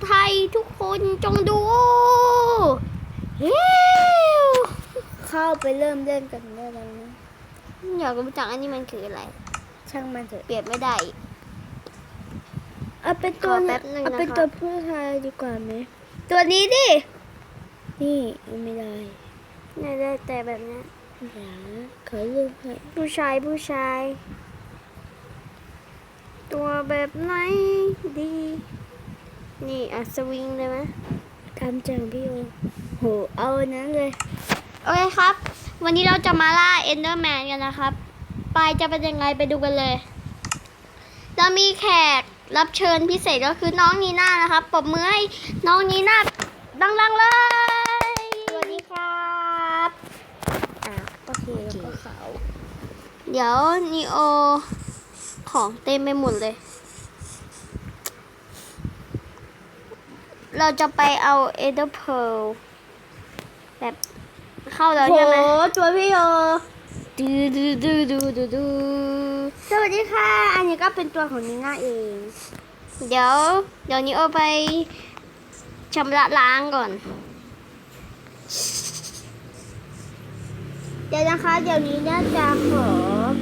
ไทยทุกคนจงดูเฮ้วเข้าไปเริ่มเล่นกันได้แล้วนะ อยากรู้จักอันนี้มันคืออะไรช่างมันเถอะ เปลี่ยนไม่ได้เอาเป็นตัว ขอแป๊บนึงนะคะ เอาเป็นตัวผู้ชายดีกว่าไหม ตัวนี้ดิ นี่ไม่ได้ ไม่ได้แต่แบบนี้ อย่าขอรูปให้ ผู้ชายตัวแบบไหนดีนี่อ่ะสวิงเลยไหม ทำจังพี่โอโหเอาอันนั้นเลย โอเคครับ วันนี้เราจะมาล่าเอนเดอร์แมนกันนะครับไปจะเป็นยังไงไปดูกันเลยเรามีแขกรับเชิญพิเศษก็คือน้องนีน่านะครับปรบมือให้น้องนีน่าดังๆเลยสวัสดีครับโอเคแล้วก็เขา เดี๋ยวนีโอของเต็มไปหมดเลย เราจะไปเอาเอเดอร์เพลแบบเข้าแล้วใช่ไหม โหตัวพี่โอ ดู สวัสดีค่ะ อันนี้ก็เป็นตัวของนีน่าเอง เดี๋ยวนี้เอาไปชำระล้างก่อน เดี๋ยวนะคะ เดี๋ยวนี้น่าจะขอ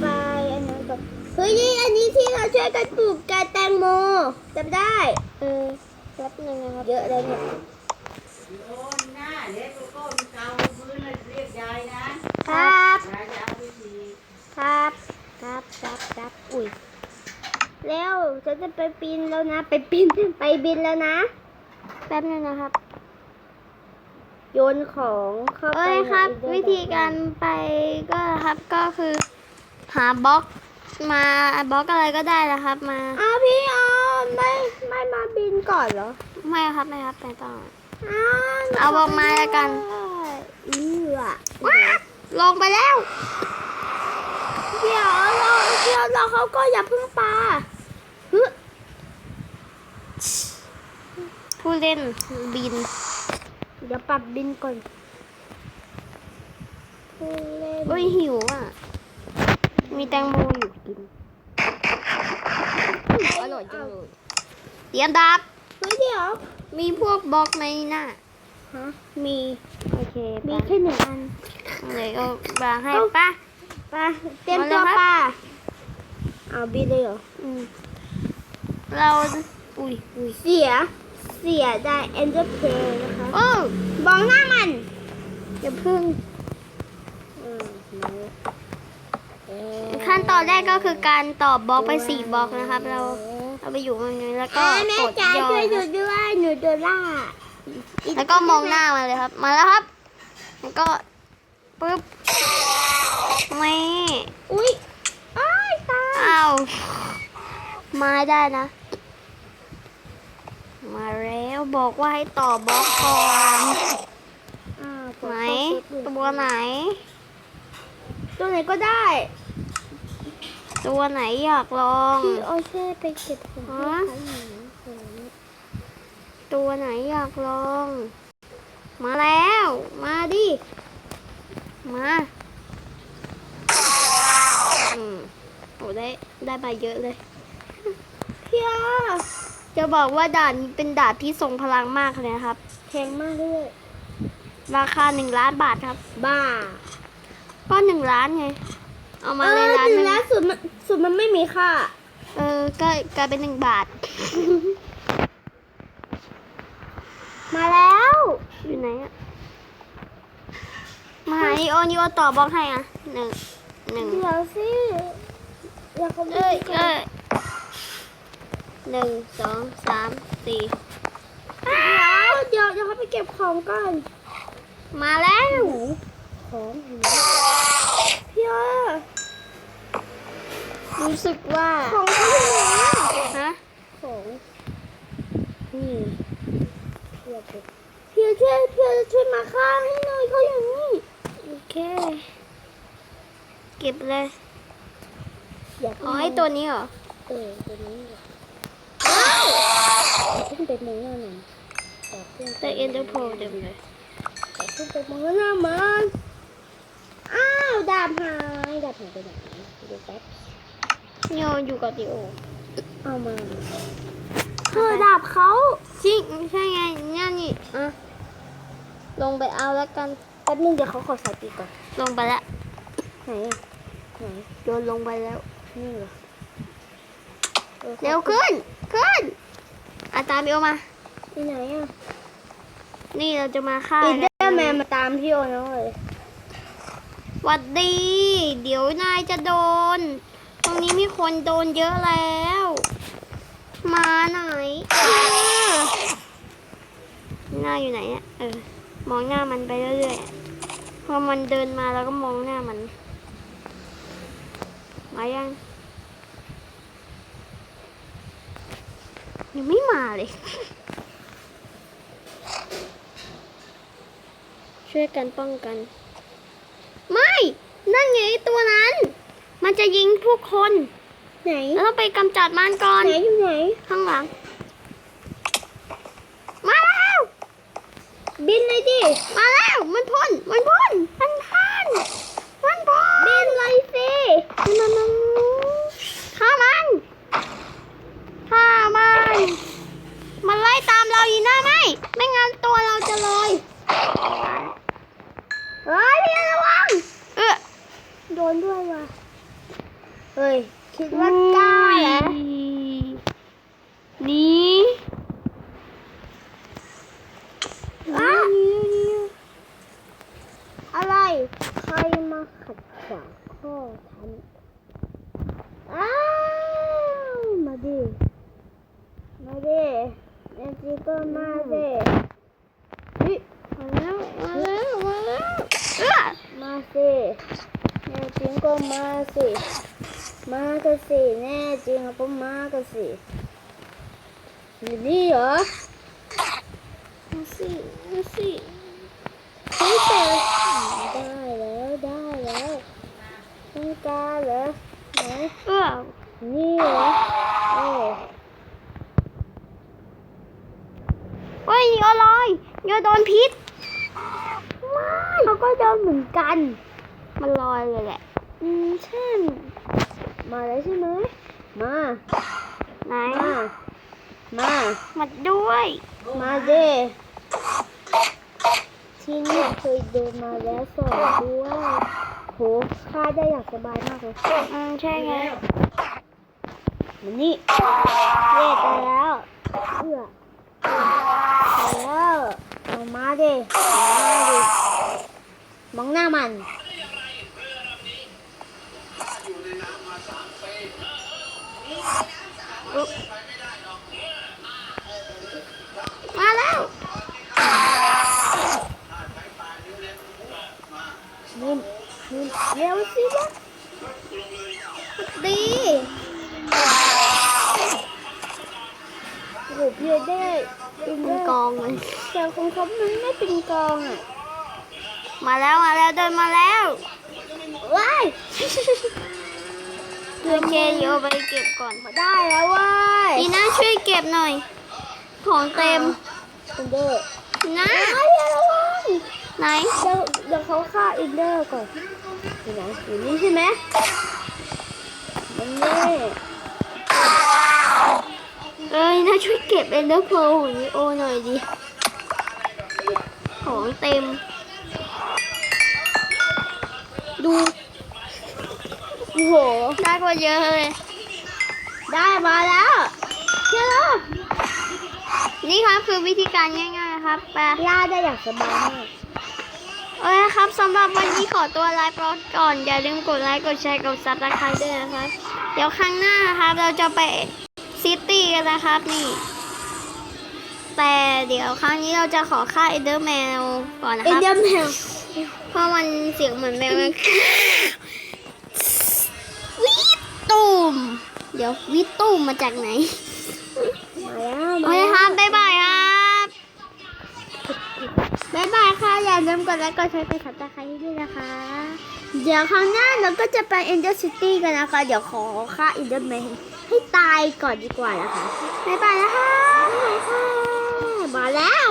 ไปอันนั้นก่อนเฮ้ยนี่อันนี้ที่เราช่วยกันปลูกกาแตงโมจำได้แป๊บนึงนะครับ เยอะเลยเนี่ย โอ้ยหน้าเด็กก็มีเกาพื้นเลยเรียกยายนะครับ ยายจะเอาไปฉีด ครับอุ้ยแล้วฉันจะไปปีนแล้วนะ ไปบินแล้วนะ แป๊บนึงนะครับ โยนของเข้าไป เอ้ยครับ ใน วิธีการไปก็ครับก็คือหาบล็อกมาบล็อกอะไรก็ได้แล้วครับมา อ้าวพี่ออมไม่มาบินก่อนเหรอ ไม่ครับไม่ต้อง อ้าว เอาบล็อกไม้แล้วกัน อ่ะ ลงไปแล้ว เดี๋ยวเราเขาก็อย่าเพิ่งปาฮึ ผู้เล่นบิน เดี๋ยวปรับบินก่อนผู้เล่น โอ้ยหิวอ่ะ มีแตงโมอยู่กินอร่อยจังเลยเตรียมดับ เฮ้ยเดี๋ยว มีพวกบล็อกไหมน่ะ ฮะมี โอเค มีแค่หนึ่งอัน เลยก็วางให้ป่ะ ไปเตรียมตัว มาเลยครับ ป่าเอาบินเลยเหรอ เราอุ้ย เสียได้เอ็นเดอร์เพลนะคะ โอ้ บองหน้ามัน อย่าพึ่ง อืม ขั้นตอนแรกก็คือการต่อบล็อกไป4บล็อกนะครับ เราเอาไปอยู่ตรงนี้แล้วก็ แม่ กด จ๋า ย่อ ช่วยหนูด้วยหนูโดนล่า แล้วก็มองหน้ามาเลยครับ มาแล้วครับ แล้วก็ปึ๊บไม่ อุ้ยอ้ายตาย อ้าวมาให้ได้นะ มาแล้วบอกว่าให้ต่อบล็อกก่อน อ้าว ไหนตัวไหน ตัวไหนก็ได้ ตัวไหนอยากลอง พี่โอเช่ไปเก็บของ ฮะ ตัวไหนอยากลอง มาแล้ว มาดิมาโอ้ได้มาเยอะเลย พี่อา จะบอกว่าด่านนี้เป็นด่านที่ทรงพลังมากเลยนะครับ แพงมากด้วย ราคา1 ล้านบาทครับ บ้า ก็1 ล้านไง เอามาเลยล้าน ห ห นึ่ นึ่ ง ง ล้านสุดมันไม่มีค่า ก็กลายเป็น1 บาท มาแล้ว อยู่ไหนอะมาหานิโอต่อบล็อกให้อ่ะหนึ่ง เดี๋ยวสิอยากเขา 1 2 3 4 เดี๋ยวเขาไปเก็บของก่อน มาแล้ว ของเห็นไหมพี่อา รู้สึกว่า ของเขาอยู่ไหนอะ ฮะ ของนี่พี่ช่วยมาฆ่าให้หน่อยเขาอยู่นี่ โอเค เก็บเลย อยาก อ๋อไอตัวนี้เหรอ ตัวนี้ว้าวเพิ่งไปมองหน้ามัน แต่เอ็นเดอร์โพเต็มเลย เพิ่งไปมองหน้ามันอ้าวดาบหายไปไหนเดี๋ยวแป๊บ นิโออยู่กับนิโอ เอามา คือดาบเขา จริงใช่ไงเนี่ยนี่ลงไปเอาแล้วกัน แป๊บนึงเดี๋ยวเขาขอสายปีกก่อน ลงไปแล้ว ไหนอะไหน โยนลงไปแล้ว นี่เหรอ เร็วขึ้นตามโยมา ที่ไหนอ่ะ นี่เราจะมาฆ่า อินเด กั อร์แมนมาตามพี่โอน้อย หวัดดี เดี๋ยวนายจะโดน ตรงนี้มีคนโดนเยอะแล้ว มาไหนหน้าอยู่ไหนอ่ะมองหน้ามันไปเรื่อยๆพอมันเดินมาแล้วก็มองหน้ามัน มายังไม่มาเลย ช่วยกันป้องกัน ไม่ นั่นไงตัวนั้น มันจะยิงพวกคน ไหน แล้วเราไปกำจัดมันก่อน ไหนอยู่ไหน ข้างหลัง มาแล้ว บินเลยดิ มาแล้ว มันพ่นมันพ่นบินเลยสิ ฆ่ามันมันไล่ตามเราอยู่หน้าไม่งั้นตัวเราจะลอย เฮ้ยพี่ระวัง โดนด้วยว่ะ เฮ้ยคิดว่ากล้าเหรอ นี่ อะไรใครมาขัดขวางข้อฉันอ้าวมาดิแม่จีก็มาดิเฮ้ย มาแล้ว มาสิแน่จริงก็มาสิมากันสิแน่จริงก็มากันสิอยู่นี่เหรอ มาสิ เฮ้ยแต่ได้แล้วต้องการเหรอไหนนี่เหรอโอ้ เฮ้ยโยลอยโยโดนพิษ เขาก็โดนเหมือนกัน มันลอยเลยแหละ ใช่มาแล้วใช่ไหมมา ไหน มา ด้วย มาเด้ที่นี่เคยเดินมาแล้วสอนด้วยโหฆ่าได้อย่างสบายมากเลย ใช่ไง มันนี่เย่ตายแล้วแล้วเอามาดิมองหน้ามัน มาแล้ว นี่เร็วสิวะ ดี โอ้โหเพียได้เป็น เป็นกองเลย แต่ของเขามันไม่เป็นกองอ่ะ มาแล้วเดินมาแล้ว ว้าย โอเคโยไปเก็บก่อน มาได้แล้วว้าย ดีน่าช่วยเก็บหน่อย ของเต็ม อินเดอร์ นะ ไอ้ระวัง ไหน เดี๋ยวเขาฆ่าอินเดอร์ก่อนอยู่ไหนอยู่นี่ใช่ไหมมันนี่ น่าช่วยเก็บเอนเดอร์โพลของนิโอหน่อยดิ ของเต็ม ดู โอ้โห ได้กว่าเยอะเลย ได้มาแล้วเชื่อแล้ว นี่ครับคือวิธีการง่ายๆครับไป ล่าได้อย่างสบายมาก โอเคครับสำหรับวันนี้ขอตัวลาไปก่อน อย่าลืมกดไลค์ กดแชร์ กดซับสไครต์ด้วยนะครับ เดี๋ยวครั้งหน้านะครับเราจะไปซิตี้กันนะครับนี่ แต่เดี๋ยวครั้งนี้เราจะขอฆ่าเอเดอร์แมวก่อนนะ อิ คน รับ เดอร์แมว เพราะมันเสียงเหมือนแมวมันวิตูมเดี๋ยววิตูมมาจากไหน มาแล้ว โอเคครับบ๊ายบายครับ บ๊ายบายค่ะอย่าลืมกดไลค์กดแชร์กดซับสไครต์ด้วยนะคะ เดี๋ยวครั้งหน้าเราก็จะไปเอนเดอร์ซิตี้กันนะคะ เดี๋ยวขอฆ่าอินเดอร์แมนให้ตายก่อนดีกว่านะคะบ๊ายบายนะคะบ๊ายบายค่ะมาแล้ว